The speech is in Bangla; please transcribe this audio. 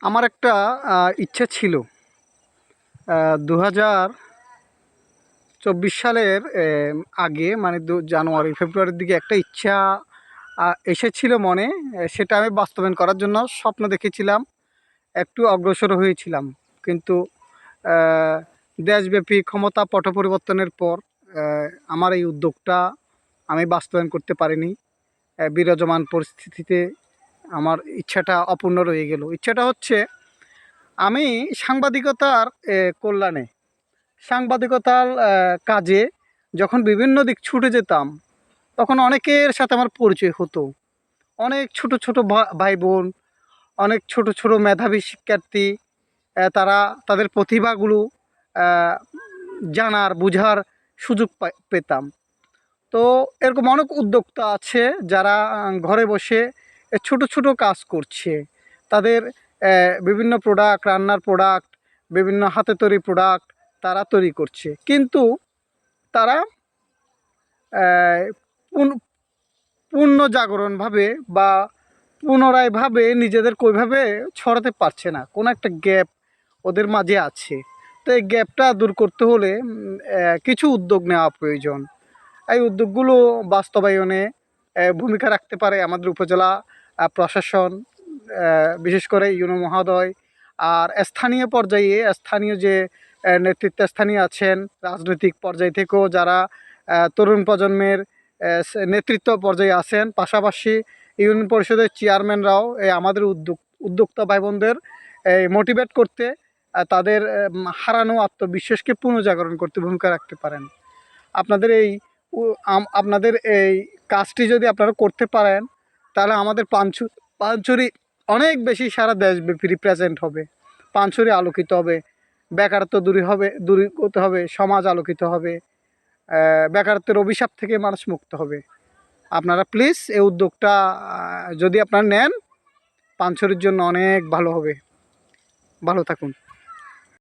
আমার একটা ইচ্ছা ছিল 2024 সালের আগে, মানে জানুয়ারি ফেব্রুয়ারির দিকে একটা ইচ্ছা এসেছিল মনে। সেটা আমি বাস্তবায়ন করার জন্য স্বপ্ন দেখেছিলাম, একটু অগ্রসর হয়েছিলাম। কিন্তু আহ, দেশব্যাপী ক্ষমতা পট পরিবর্তনের পর আমার এই উদ্যোগটা আমি বাস্তবায়ন করতে পারিনি। বিরাজমান পরিস্থিতিতে আমার ইচ্ছাটা অপূর্ণ রয়ে গেল। ইচ্ছাটা হচ্ছে আমি সাংবাদিকতার কল্যাণে, সাংবাদিকতার কাজে যখন বিভিন্ন দিক ছুটে যেতাম, তখন অনেকের সাথে আমার পরিচয় হতো। অনেক ছোট ছোট ভাই বোন, অনেক ছোট ছোট মেধাবী শিক্ষার্থী, তারা তাদের প্রতিভাগুলো আহ, জানার বুঝার সুযোগ পেতাম। তো এরকম অনেক উদ্যোক্তা আছে যারা ঘরে বসে ছোট ছোট কাজ করছে। তাদের বিভিন্ন প্রোডাক্ট, রান্নার প্রোডাক্ট, বিভিন্ন হাতে তৈরি প্রোডাক্ট তারা তৈরি করছে, কিন্তু তারা আহ, পুন- পূর্ণ জাগরণভাবে বা পুনরায়ভাবে নিজেদের ওইভাবে ছড়াতে পারছে না। কোনো একটা গ্যাপ ওদের মাঝে আছে। তো এই গ্যাপটা দূর করতে হলে কিছু উদ্যোগ নেওয়া প্রয়োজন। এই উদ্যোগগুলো বাস্তবায়নে ভূমিকা রাখতে পারে আমাদের উপজেলা প্রশাসন, বিশেষ করে ইউনো মহোদয়। আর স্থানীয় পর্যায়ে স্থানীয় যে নেতৃত্বস্থানীয় আছেন, রাজনৈতিক পর্যায় থেকেও যারা তরুণ প্রজন্মের নেতৃত্ব পর্যায়ে আছেন, পাশাপাশি ইউনিয়ন পরিষদের চেয়ারম্যানরাও আমাদের উদ্যোক্তা ভাই বোনদের মোটিভেট করতে, তাদের হারানো আত্মবিশ্বাসকে পুনর্জাগরণ করতে ভূমিকা রাখতে পারেন। আপনাদের এই আপনাদের এই কাজটি যদি আপনারা করতে পারেন, তাহলে আমাদের পানছড়ি অনেক বেশি সারা দেশব্যাপী রিপ্রেজেন্ট হবে। পানছড়ি আলোকিত হবে, বেকারত্ব দূর করতে হবে, সমাজ আলোকিত হবে, বেকারত্বের অভিশাপ থেকে মানুষ মুক্ত হবে। আপনারা প্লিজ এই উদ্যোগটা যদি আপনারা নেন, পানছড়ির জন্য অনেক ভালো হবে। ভালো থাকুন।